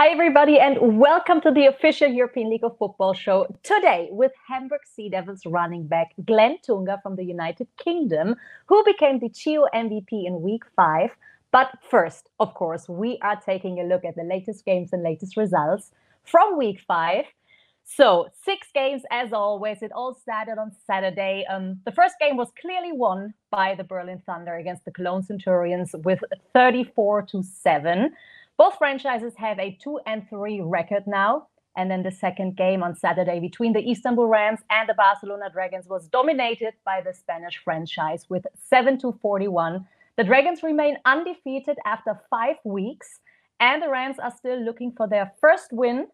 Hi, everybody, and welcome to the official European League of Football show. Today, with Hamburg Sea Devils running back Glen Toonga from the United Kingdom, who became the Chio MVP in week 5. But first, of course, we are taking a look at the latest games and latest results from week 5. So, 6 games as always. It all started on Saturday. The first game was clearly won by the Berlin Thunder against the Cologne Centurions with 34-7. Both franchises have a 2-3 record now. And then the second game on Saturday between the Istanbul Rams and the Barcelona Dragons was dominated by the Spanish franchise with 7-41. The Dragons remain undefeated after 5 weeks, and the Rams are still looking for their first win.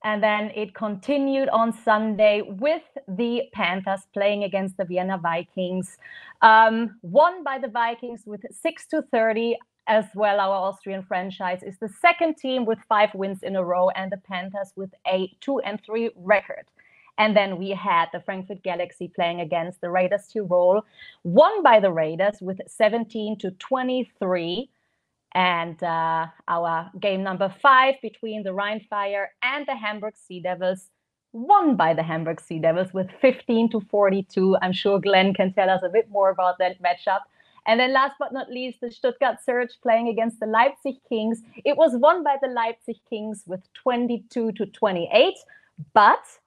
And then it continued on Sunday with the Panthers playing against the Vienna Vikings. Won by the Vikings with 6-30. As well, our Austrian franchise is the second team with 5 wins in a row, and the Panthers with a 2-3 record. And then we had the Frankfurt Galaxy playing against the Raiders Tirol, won by the Raiders with 17-23. And our game number 5 between the Rhine Fire and the Hamburg Sea Devils, won by the Hamburg Sea Devils with 15-42. I'm sure Glen can tell us a bit more about that matchup. And then last but not least, the Stuttgart Surge playing against the Leipzig Kings. It was won by the Leipzig Kings with 22-28, but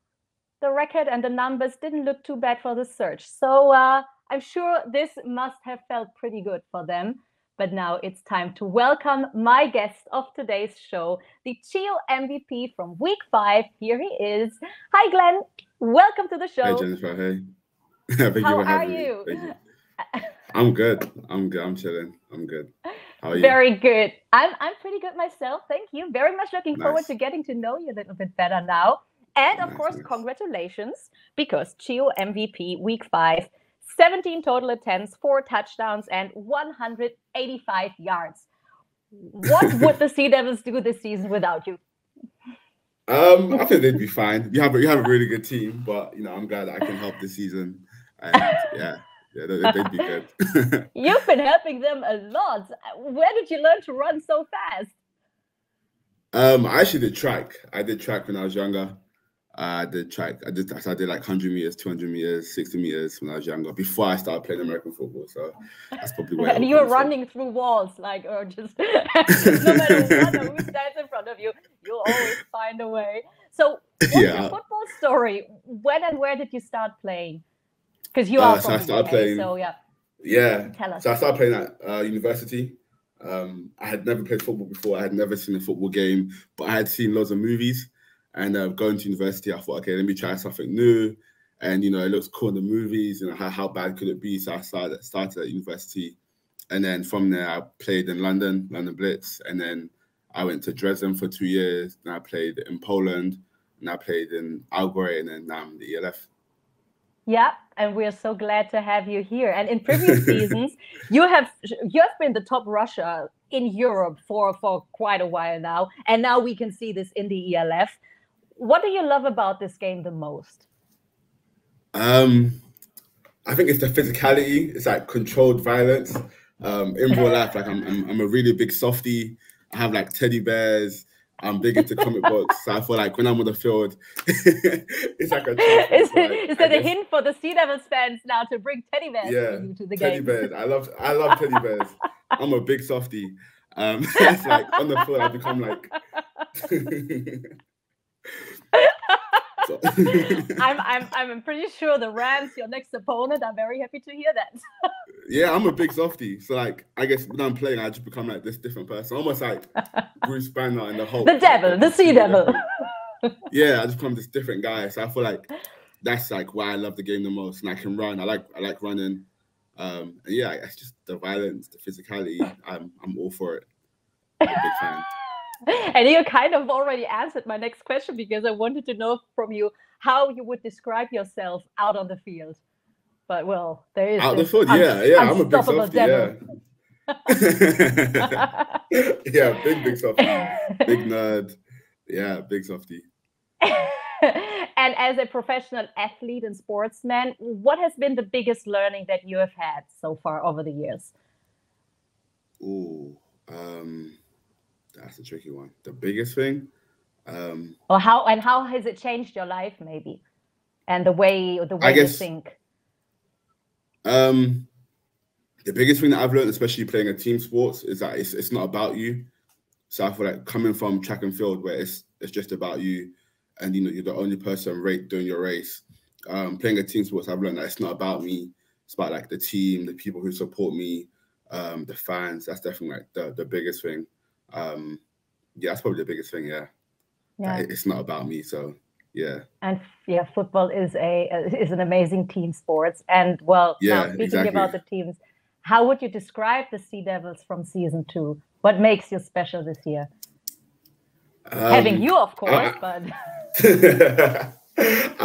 the record and the numbers didn't look too bad for the Surge. So I'm sure this must have felt pretty good for them. But now it's time to welcome my guest of today's show, the Chio MVP from week 5. Here he is. Hi, Glen. Welcome to the show. Hi, Jennifer. Hey. Thank you for having me. Thank you. I'm good. I'm chilling. I'm good. How are you? Very good. I'm pretty good myself. Thank you. Very much looking forward to getting to know you a little bit better now. And of course, congratulations, because Chio MVP week 5, 17 total attempts, 4 touchdowns, and 185 yards. What would the Sea Devils do this season without you? I think they'd be fine. You have a really good team, but I'm glad that I can help this season. And yeah, they'd be good. You've been helping them a lot. Where did you learn to run so fast? I actually did track. I did track when I was younger. I did track. I did like 100 meters, 200 meters, 60 meters when I was younger, before I started playing American football. So that's probably where. And you were running through walls, or just no matter what or who stands in front of you, you'll always find a way. So what's your football story? When and where did you start playing? Because you are from the UK, so yeah. Yeah. Tell us. So I started playing at university. I had never played football before. I had never seen a football game, but I had seen loads of movies. And going to university, I thought, okay, let me try something new. And, it looks cool in the movies. How bad could it be? So I started at university. And then from there, I played in London Blitz. And then I went to Dresden for 2 years. And I played in Poland. And I played in Allgäu, and then now I'm the ELF. Yeah, and we're so glad to have you here. And in previous seasons, you have been the top rusher in Europe for quite a while now. And now we can see this in the ELF. What do you love about this game the most? I think it's the physicality. It's like controlled violence. In real life, like I'm a really big softie. I have like teddy bears. I'm big into comic books, so I feel like when I'm on the field, it's like a. Is that a hint for the Sea Devils fans now to bring teddy bears to the teddy game? Bears. I love teddy bears. I'm a big softie. It's like on the field, I become like. I'm pretty sure the Rams, your next opponent, are very happy to hear that. Yeah, I'm a big softie. So like, I guess when I'm playing, I just become like this different person, almost like Bruce Banner and the Hulk. The devil, the Sea Devil. Yeah, I just become this different guy. So I feel like that's like why I love the game the most. And I can run. I like running. And yeah, it's just the violence, the physicality. I'm all for it. I'm a big fan. And you kind of already answered my next question, because I wanted to know from you how you would describe yourself out on the field. But well, there is out the field, yeah. I'm a big softie, devil. Yeah, big softie, big nerd, yeah, big softie. And as a professional athlete and sportsman, what has been the biggest learning that you have had so far over the years? That's a tricky one. The biggest thing. Or how has it changed your life, maybe, and the way I you guess think? the biggest thing that I've learned, especially playing a team sports, is that it's not about you. So I feel like coming from track and field where it's just about you, and you're the only person doing your race. Playing a team sports, I've learned that it's not about me. It's about like the team, the people who support me, the fans. That's definitely like the biggest thing. Yeah, that's probably the biggest thing. Yeah. It's not about me. So yeah. And yeah, football is an amazing team sports. And well, now speaking about the teams, how would you describe the Sea Devils from season 2? What makes you special this year? Having you, of course, but I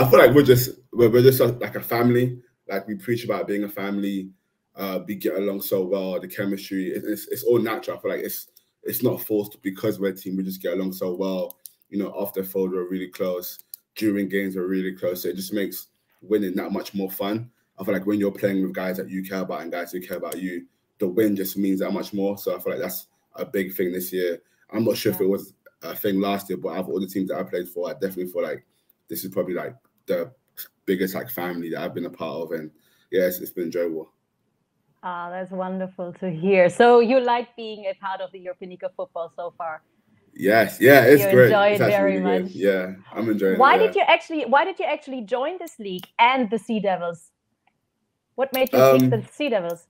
feel like we're just like a family. Like we preach about being a family. We get along so well. The chemistry, it's all natural. I feel like it's not forced because we're a team. We just get along so well. Off the field we're really close. During games we're really close. So it just makes winning that much more fun. I feel like when you're playing with guys that you care about and guys who care about you, the win just means that much more. So I feel like that's a big thing this year. I'm not sure if it was a thing last year, but out of all the teams that I played for, I definitely feel like this is probably like the biggest like family that I've been a part of, and it's been enjoyable. Ah, that's wonderful to hear. So you like being a part of the European League of Football so far? Yes, it's great. Enjoy it's it very really much. Good. Yeah, I'm enjoying it. Why did you actually join this league and the Sea Devils? What made you pick the Sea Devils?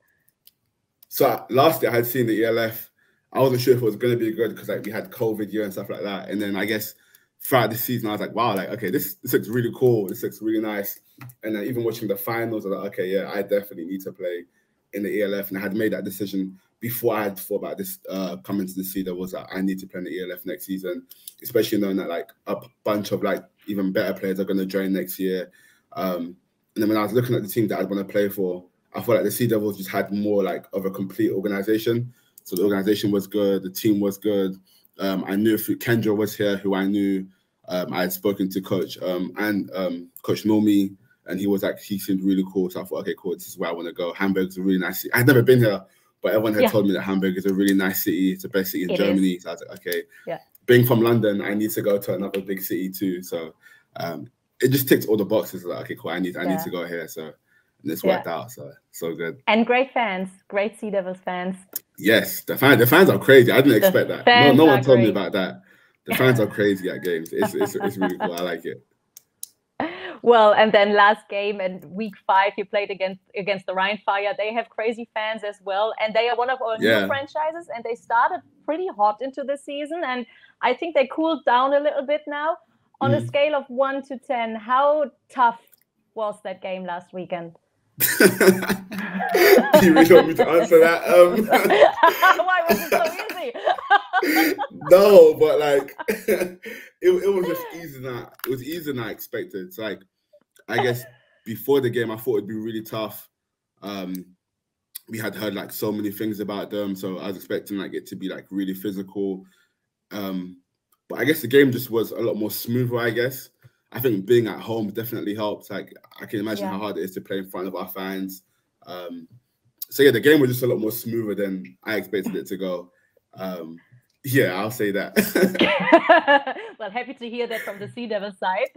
So last year I had seen the ELF. I wasn't sure if it was going to be good because like we had COVID year and stuff like that. And then I guess throughout the season I was like, wow, like okay, this looks really cool. This looks really nice. And then even watching the finals, I was like, okay, yeah, I definitely need to play in the ELF. And I had made that decision before I had thought about this coming to the Sea Devils, that I need to play in the ELF next season, especially knowing that like a bunch of like even better players are going to join next year. And then when I was looking at the team that I'd want to play for, I felt like the Sea Devils just had more like of a complete organization. So the organization was good, the team was good. I knew if Kendra was here, who I knew, I had spoken to Coach and Coach Normie, and he seemed really cool. So I thought, okay, cool, this is where I want to go. Hamburg's a really nice city. I'd never been here, but everyone had told me that Hamburg is a really nice city. It's the best city in Germany. So I was like, okay, being from London, I need to go to another big city too. So it just ticked all the boxes. Like, okay, cool, I need to go here. So and it's worked out. So good. And great fans, great Sea Devils fans. Yes, the fans are crazy. I didn't expect that. No one told me about that. The fans are crazy at games. It's really cool. I like it. Well, and then last game and week 5, you played against the Rheinfire. They have crazy fans as well, and they are one of our new franchises. And they started pretty hot into the season, and I think they cooled down a little bit now. On a scale of 1 to 10, how tough was that game last weekend? Do you really want me to answer that? Why was it so easy? No, but like it was just easier than I expected. So like I guess before the game I thought it'd be really tough. We had heard like so many things about them, so I was expecting like it to be like really physical. But I guess the game just was a lot more smoother, I guess. I think being at home definitely helps. Like I can imagine how hard it is to play in front of our fans. So yeah, the game was just a lot more smoother than I expected it to go. Yeah, I'll say that. Well, happy to hear that from the Sea Devil side.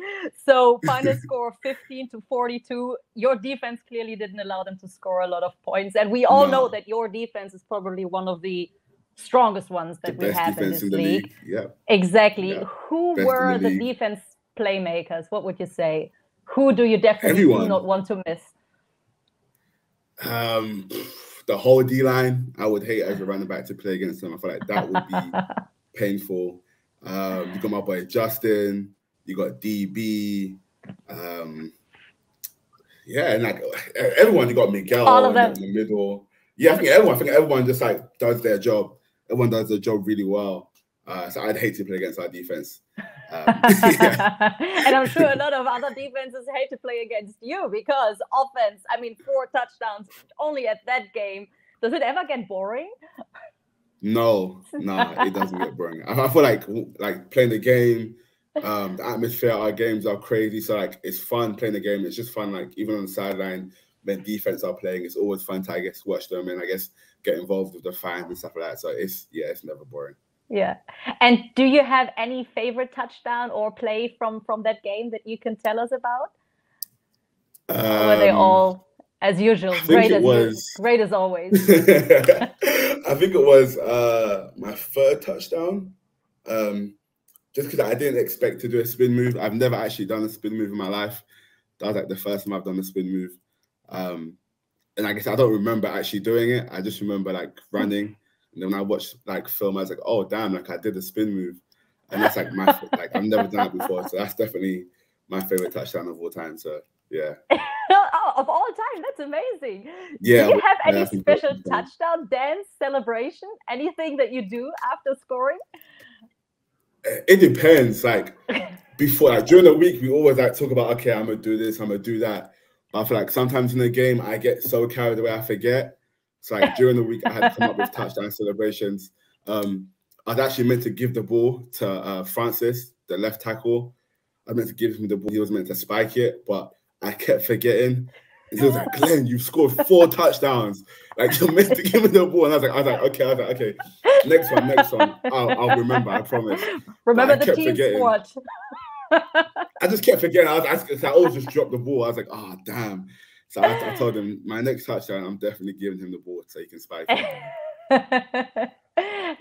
So final score 15-42. Your defense clearly didn't allow them to score a lot of points. And we all know that your defense is probably one of the strongest ones that we have in this league. Yeah. Exactly. Yeah. Who were the defense playmakers? What would you say? Who do you definitely do not want to miss? The whole D-line, I would hate as a running back to play against them. I feel like that would be painful. You got my boy Justin, you got DB, and like everyone, you got Miguel all of them in the middle. Yeah, I think everyone just like does their job. Everyone does their job really well. So I'd hate to play against our defense. And I'm sure a lot of other defenses hate to play against you because offense, 4 touchdowns only at that game. Does it ever get boring? No, it doesn't get boring. I feel like playing the game, the atmosphere at our games are crazy. So like it's fun playing the game. It's just fun, like even on the sideline when defense are playing, it's always fun to watch them and get involved with the fans and stuff like that. So it's never boring. Yeah. And do you have any favorite touchdown or play from that game that you can tell us about? Or were they all, as usual, great as great as always? I think it was my third touchdown. Just because I didn't expect to do a spin move. I've never actually done a spin move in my life. That was like the first time I've done a spin move. And I guess I don't remember actually doing it. I just remember like running. And then when I watched like film, I was like, oh damn, like I did a spin move. And that's like like I've never done it before. So that's definitely my favorite touchdown of all time. So yeah. Oh, of all time, that's amazing. Yeah. Do you have any special touchdown dance celebration? Anything that you do after scoring? It depends. Like before, like during the week, we always like talk about, okay, I'm gonna do this, I'm gonna do that. But I feel like sometimes in the game, I get so carried away, I forget. So like during the week, I had to come up with touchdown celebrations. I was actually meant to give the ball to Francis, the left tackle. I meant to give him the ball. He was meant to spike it, but I kept forgetting. And he was like, Glenn, you've scored 4 touchdowns. Like you're meant to give me the ball. And I was like, okay. Next one. I'll remember, I promise. Remember the team sport. I just kept forgetting. I always just dropped the ball. I was like, oh damn. So I told him my next touchdown, I'm definitely giving him the ball so he can spike it.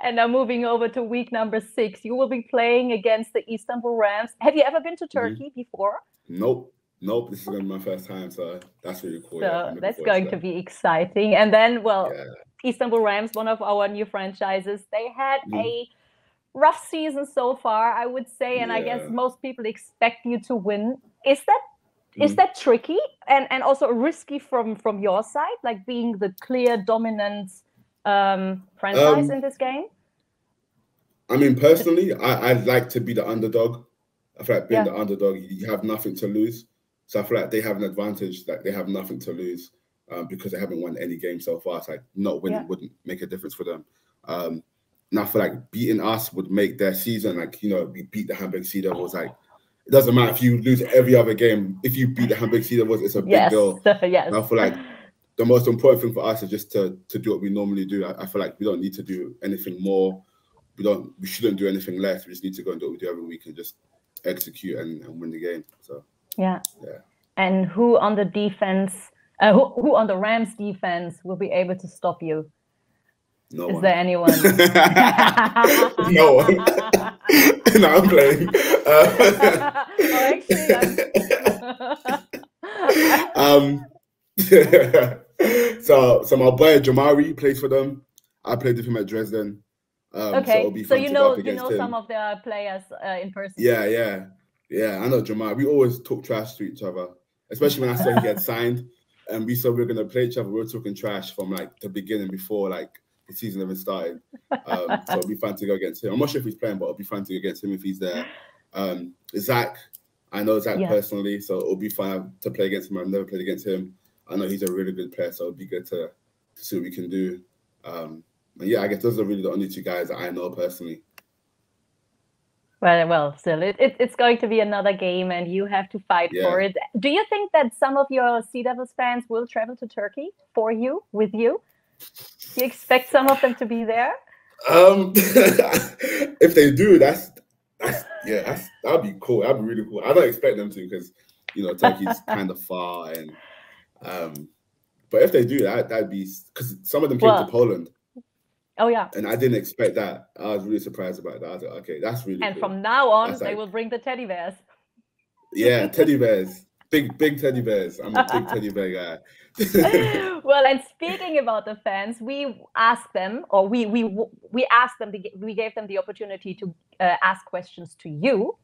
And now moving over to week number 6, you will be playing against the Istanbul Rams. Have you ever been to Turkey before? Nope. This is going to be my first time, so that's really cool. So that's going to be exciting. And then, Istanbul Rams, one of our new franchises, they had a rough season so far, I would say, and I guess most people expect you to win. Is that tricky and also risky from your side, like being the clear dominant franchise in this game? I mean, personally, I'd like to be the underdog. I feel like being the underdog, you have nothing to lose. So I feel like they have an advantage, like they have nothing to lose because they haven't won any game so far. It's like not winning wouldn't make a difference for them. And I feel like beating us would make their season, like, you know, we beat the Hamburg Sea Devils. Like, it doesn't matter if you lose every other game. If you beat the Hamburg Sea Devils, it's a big deal. Yes. I feel like the most important thing for us is just to do what we normally do. I feel like we don't need to do anything more. We shouldn't do anything less. We just need to go and do what we do every week and just execute and win the game. So yeah. And who on the defense, who on the Rams defense will be able to stop you? No Is one. there anyone? No one. No, I'm playing. So my boy Jamari plays for them. I played with him at Dresden. So you know some of the players in person. Yeah. I know Jamari. We always talk trash to each other, especially when I saw he had signed, and we said we were gonna play each other. We were talking trash from like the beginning before like the season even started. So it'll be fun to go against him. I'm not sure if he's playing, but it'll be fun to go against him if he's there. Zach, I know Zach personally, so it'll be fun to play against him. I've never played against him. I know he's a really good player, so it'll be good to see what we can do. And yeah, I guess those are really the only 2 guys that I know personally. Well, still, it's going to be another game, and you have to fight for it. Do you think that some of your Sea Devils fans will travel to Turkey for you, with you? Do you expect some of them to be there? If they do, that'd be cool. That'd be really cool. I don't expect them to because, you know, Turkey's kind of far, and but if they do, that'd be because some of them came to Poland. Oh yeah. And I didn't expect that. I was really surprised about that. I was like, okay, that's really cool. And from now on, they will bring the teddy bears. Yeah, teddy bears. Big teddy bears. I'm a big teddy bear guy. Well, and speaking about the fans, we asked them, or we gave them the opportunity to ask questions to you.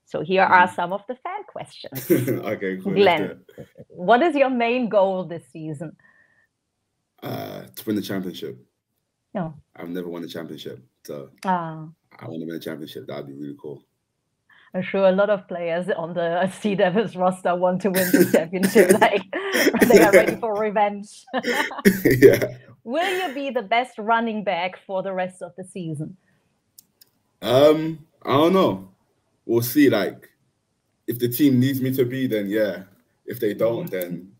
So here are some of the fan questions. Okay, cool. Glen, what is your main goal this season? To win the championship. No. I've never won a championship, so I want to win a championship. That'd be really cool. I'm sure a lot of players on the Sea Devils roster want to win the championship. Like they are ready for revenge. Yeah. Will you be the best running back for the rest of the season? I don't know. We'll see. Like, if the team needs me to be, then yeah. If they don't, then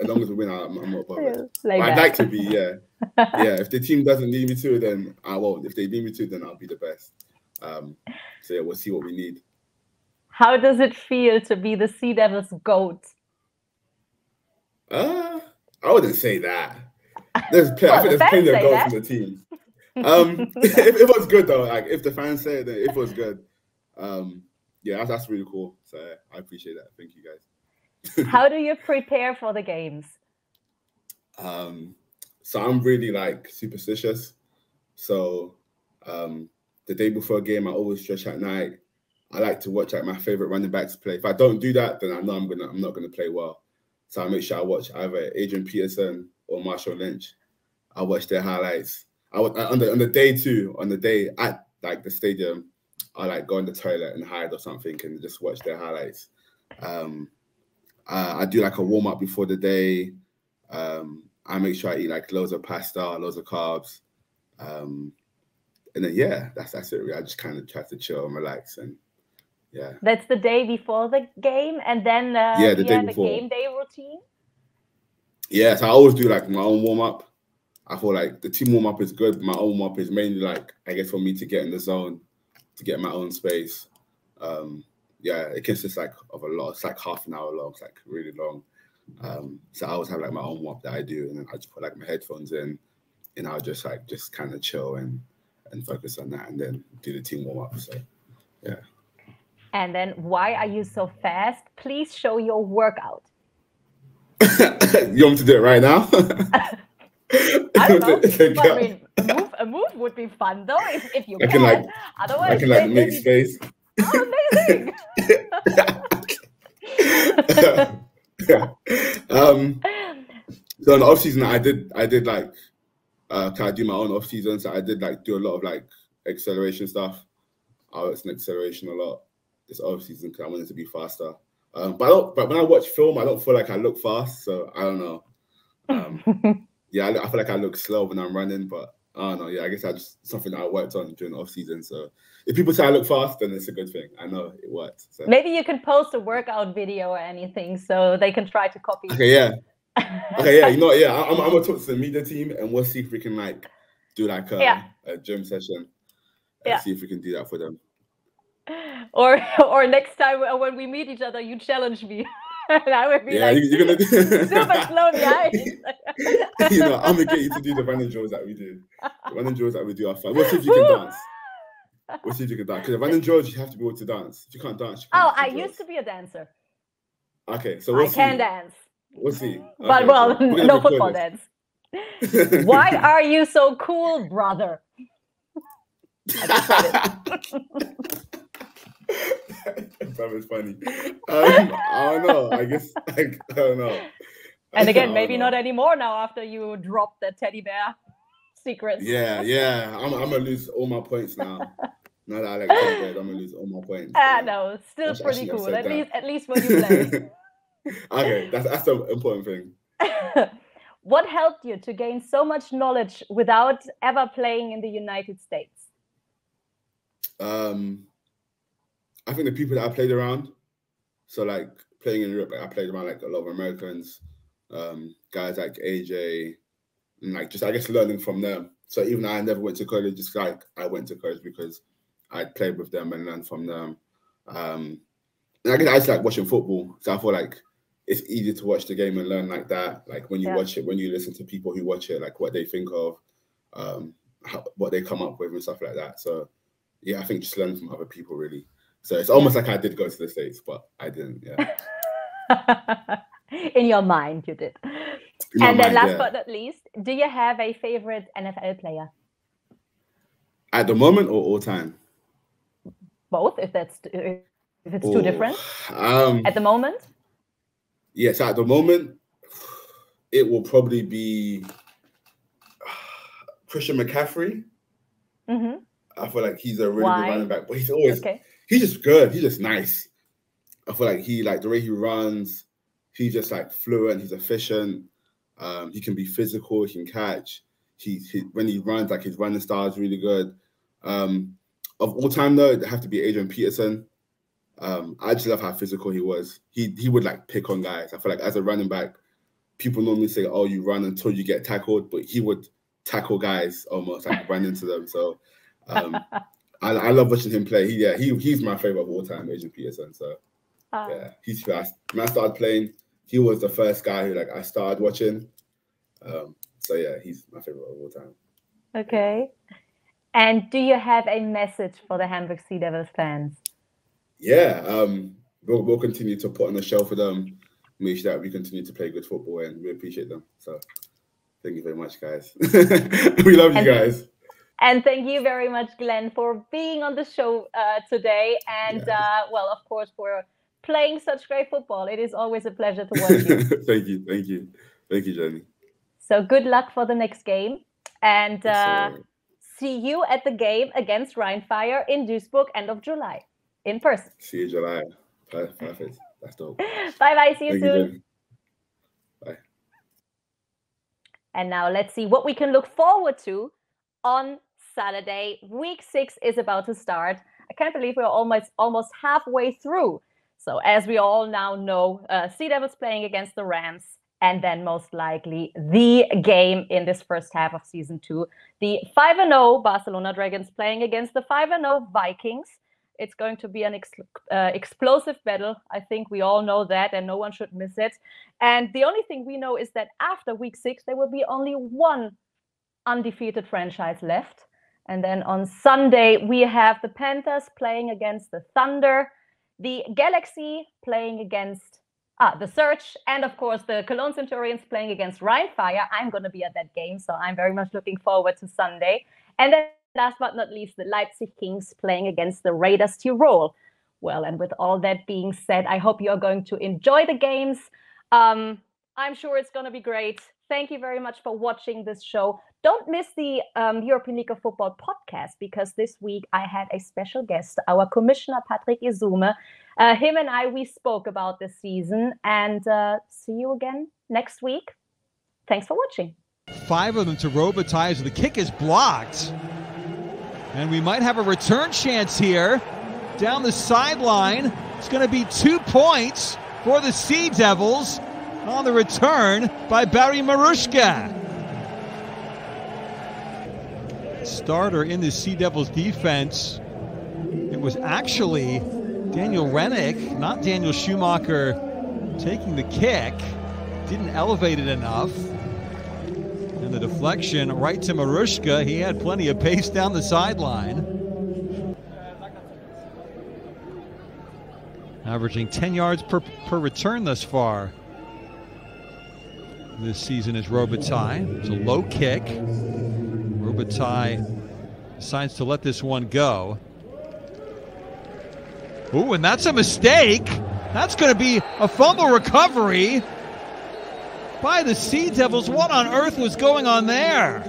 as long as we win, I'm not bothered. Like I'd like to be, yeah. Yeah, if the team doesn't need me to, then I won't. If they need me to, then I'll be the best. So yeah, we'll see what we need. How does it feel to be the Sea Devils' GOAT? I wouldn't say that. I think there's plenty of goals in the team. It was good though. Like if the fans say it, then it was good. Yeah, that's really cool. So I appreciate that. Thank you guys. How do you prepare for the games? So I'm really like superstitious. So the day before a game, I always stretch at night. I like to watch like my favorite running backs play. If I don't do that, then I know I'm not gonna play well. So I make sure I watch either Adrian Peterson or Marshall Lynch. I watch their highlights. On the day at like the stadium, I like go in the toilet and hide or something and just watch their highlights. I do like a warm up before the day. I make sure I eat like loads of pasta, loads of carbs, and then yeah, that's it. Really. I just kind of try to chill and relax, and yeah. That's the day before the game, and then yeah, the do you day have before. a game day routine? Yeah, so I always do like my own warm up. I feel like the team warm up is good. But my own warm up is mainly like I guess for me to get in the zone, to get my own space. Yeah, it consists like of a lot. It's like half an hour long. It's like really long. So I always have like my own warm up that I do, and then I just put like my headphones in, and I'll just kind of chill and focus on that, and then do the team warm up. So yeah. And then why are you so fast? Please show your workout. You want me to do it right now? I don't know. But, I mean, a move would be fun though if you can. Like, otherwise, I can like make space. Oh, amazing! So in the off season, I did like can I do my own off season? So I did like do a lot of like acceleration stuff. I worked in acceleration a lot this off season because I wanted to be faster. But when I watch film, I don't feel like I look fast. So I don't know. Yeah, I feel like I look slow when I'm running, but I don't know. Yeah, I guess that's something that I worked on during the off season. So if people say I look fast, then it's a good thing. I know it worked. So. Maybe you can post a workout video or anything so they can try to copy. Okay, yeah. Okay, yeah. You know, yeah. I'm gonna talk to the media team and we'll see if we can like do like a gym session and see if we can do that for them. Or next time when we meet each other, you challenge me. And I would be like, you're gonna do super slow guy. You know, I'm gonna get you to do the running drills that we do. The running drills that we do are fun. We'll see if you can dance. We'll see if you can dance. Because the running drills, you have to be able to dance. If you can't dance, you can't I used to be a dancer. Okay, so we'll see. I can dance. We'll see. Okay, but well, no football dance. Why are you so cool, brother? That was funny. I don't know. I guess I don't know. And again, maybe not anymore now after you dropped the teddy bear secrets. Yeah. I'm gonna lose all my points now. Now that I like teddy bears, I'm gonna lose all my points. No, still pretty cool. At least when you play. Okay, that's the important thing. What helped you to gain so much knowledge without ever playing in the United States? I think the people that I played around, so like playing in Europe, like I played around like a lot of Americans, guys like AJ, and like just I guess learning from them. So even though I never went to college, just like I went to college because I played with them and learned from them. And I guess I just like watching football, so I feel like it's easy to watch the game and learn like that. Like when you watch it, when you listen to people who watch it, like what they think of, what they come up with and stuff like that. So yeah, I think just learning from other people really. So it's almost like I did go to the States, but I didn't, In your mind, you did. And then last but not least, do you have a favorite NFL player? At the moment or all time? Both, if it's too different. At the moment? Yes, at the moment, it will probably be Christian McCaffrey. Mm-hmm. I feel like he's a really good running back, but he's always he's just good. He's just nice. I feel like the way he runs, he's just like fluent. He's efficient. He can be physical. He can catch. When he runs, like his running style is really good. Of all time though, it have to be Adrian Peterson. I just love how physical he was. He would like pick on guys. I feel like as a running back, people normally say, "Oh, you run until you get tackled," but he would tackle guys almost like run into them. So I love watching him play. He's my favorite of all time, Adrian Peterson. So yeah, he's fast. When I started playing, he was the first guy who I started watching. So yeah, he's my favorite of all time. Okay. And do you have a message for the Hamburg Sea Devils fans? Yeah, we'll continue to put on a show for them, make sure that we continue to play good football, and we appreciate them. So thank you very much, guys. We love you guys. And thank you very much, Glenn, for being on the show today. And well, of course, for playing such great football. It is always a pleasure to watch you. Thank you, Jenny. So good luck for the next game. And see you at the game against Rheinfire in Duisburg, end of July, in person. See you July. Perfect. That's dope. Bye-bye. See you soon. You, bye. And now let's see what we can look forward to on Saturday. Week 6 is about to start. I can't believe we're almost halfway through. So as we all now know, Sea Devils playing against the Rams, and then most likely the game in this first half of season 2. The 5-0 Barcelona Dragons playing against the 5-0 Vikings. It's going to be an explosive battle. I think we all know that, and no one should miss it. And the only thing we know is that after week 6, there will be only one undefeated franchise left. And then on Sunday, we have the Panthers playing against the Thunder, the Galaxy playing against the Surge, and of course the Cologne Centurions playing against Rheinfire. I'm going to be at that game, so I'm very much looking forward to Sunday. And then last but not least, the Leipzig Kings playing against the Raiders Tirol. Well, and with all that being said, I hope you are going to enjoy the games. I'm sure it's going to be great. Thank you very much for watching this show. Don't miss the European League of Football podcast, because this week I had a special guest, our commissioner, Patrick Isume. Him and we spoke about this season, and see you again next week. Thanks for watching. 5 of them to Robitaille. The kick is blocked. And we might have a return chance here down the sideline. It's going to be 2 points for the Sea Devils on the return by Barry Marushka. Starter in the Sea Devils defense. It was actually Daniel Rennick, not Daniel Schumacher, taking the kick. Didn't elevate it enough. And the deflection right to Marushka. He had plenty of pace down the sideline. Averaging 10 yards per return thus far this season is Robitaille. It's a low kick. Robitaille decides to let this one go. Ooh, and that's a mistake. That's going to be a fumble recovery by the Sea Devils. What on earth was going on there?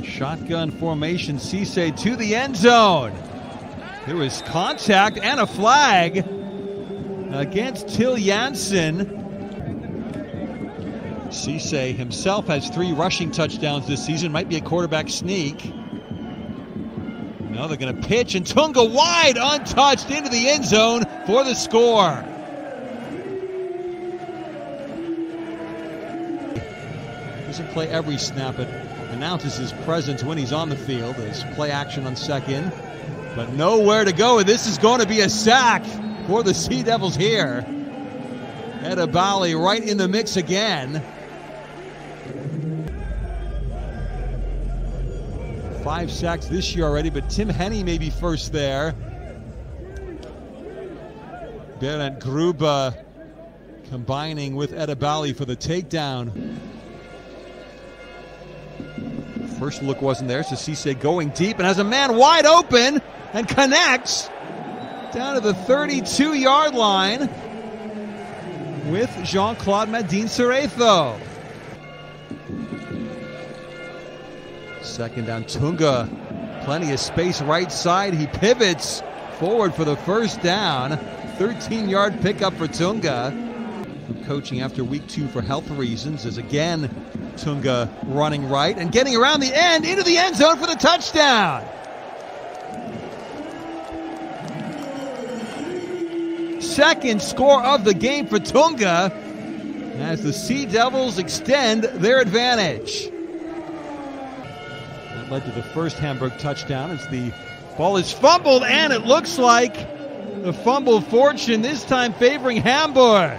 Shotgun formation, Cisse to the end zone. There was contact and a flag against Till Janssen. Cisse himself has 3 rushing touchdowns this season. Might be a quarterback sneak. No, they're going to pitch, and Toonga wide, untouched, into the end zone for the score. Doesn't play every snap, but announces his presence when he's on the field. There's play action on second, but nowhere to go, and this is going to be a sack for the Sea Devils here. Edabali right in the mix again. 5 sacks this year already, but Tim Henney may be first there. Berend Gruber combining with Edabali for the takedown. First look wasn't there, so Cisse going deep and has a man wide open and connects down to the 32-yard line with Jean-Claude Madin-Cerezo. Second down, Toonga, plenty of space right side. He pivots forward for the first down. 13-yard pickup for Toonga. Coaching after week 2 for health reasons, as again Toonga running right and getting around the end into the end zone for the touchdown. second score of the game for Toonga as the Sea Devils extend their advantage. That led to the first Hamburg touchdown as the ball is fumbled, and it looks like the fumble fortune this time favoring Hamburg.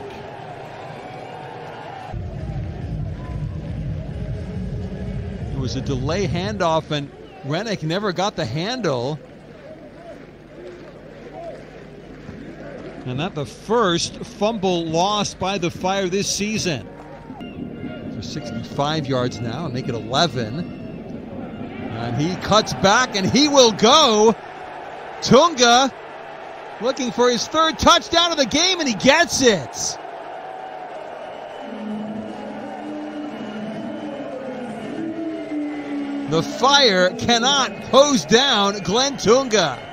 It was a delay handoff, and Rennick never got the handle. And that's the first fumble lost by the Fire this season. For 65 yards now, and make it 11. And he cuts back, and he will go. Toonga looking for his third touchdown of the game, and he gets it. The Fire cannot hose down Glen Toonga.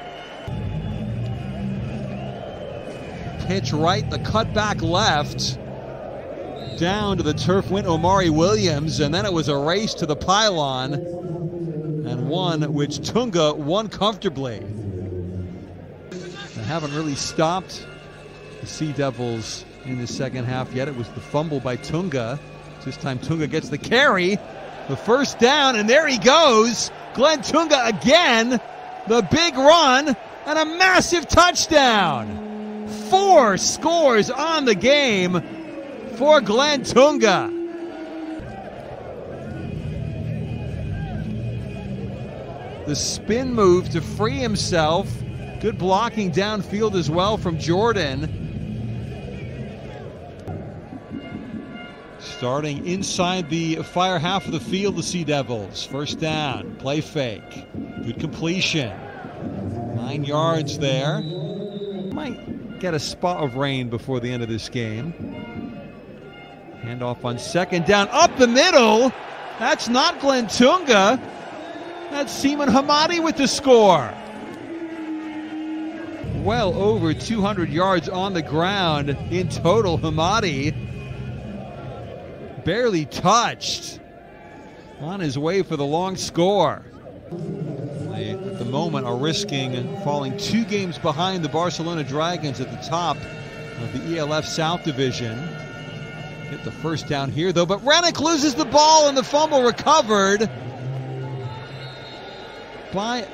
Pitch right, the cutback left. Down to the turf went Omari Williams, and then it was a race to the pylon, and one which Toonga won comfortably. They haven't really stopped the Sea Devils in the second half yet. It was the fumble by Toonga. This time Toonga gets the carry. The first down, and there he goes. Glen Toonga again. The big run, and a massive touchdown. 4 scores on the game for Glen Toonga. The spin move to free himself. Good blocking downfield as well from Jordan. Starting inside the Fire half of the field, the Sea Devils. First down, play fake. Good completion. 9 yards there. Might get a spot of rain before the end of this game. Handoff on second down, up the middle. That's not Glen Toonga. That's Seaman Hamadi with the score. Well over 200 yards on the ground in total. Hamadi barely touched on his way for the long score. They, at the moment, are risking falling 2 games behind the Barcelona Dragons at the top of the ELF South Division. Get the first down here, though, but Rennick loses the ball, and the fumble recovered by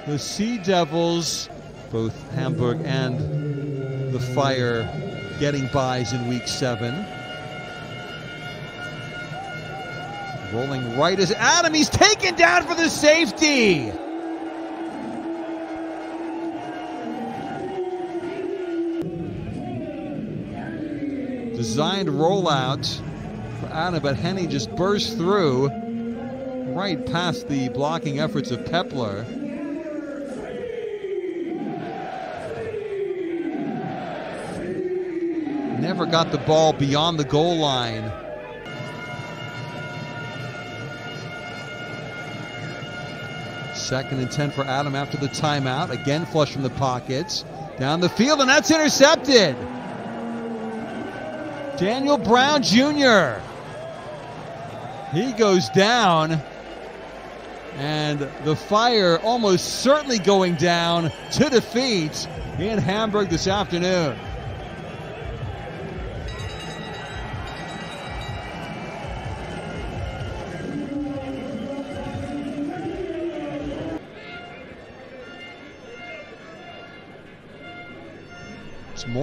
the Sea Devils. Both Hamburg and the Fire getting buys in week 7. Rolling right is Adam. He's taken down for the safety. Designed rollout for Adam, but Henny just burst through right past the blocking efforts of Pepler. Never got the ball beyond the goal line. Second and 10 for Adam after the timeout. Again, flush from the pockets. Down the field, and that's intercepted. Daniel Brown Jr. He goes down. And the Fire almost certainly going down to defeat in Hamburg this afternoon.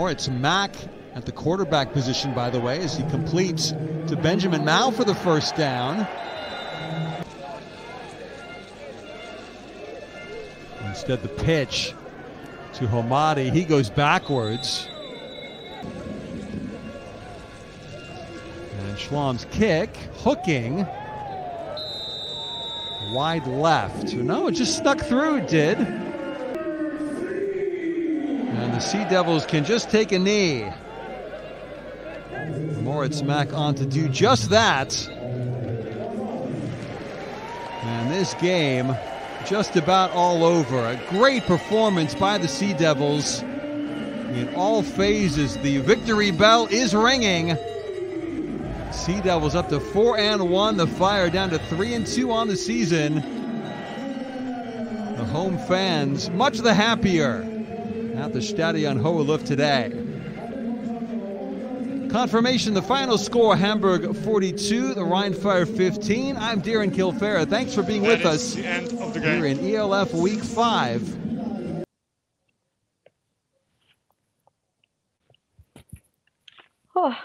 It's Mack at the quarterback position, by the way, as he completes to Benjamin Mao for the first down. Instead, the pitch to Hamadi. He goes backwards. And Schwam's kick, hooking. Wide left. No, it just snuck through, it did. And the Sea Devils can just take a knee. Moritz Mack on to do just that. And this game just about all over. A great performance by the Sea Devils. In all phases, the victory bell is ringing. Sea Devils up to 4-1. The Fire down to 3-2 on the season. The home fans much the happier at the Stadion Hoheluf today. Confirmation, the final score, Hamburg 42, the Rheinfire 15. I'm Darren Kilfera. Thanks for being with us the end of the game. Here in ELF Week 5. Oh.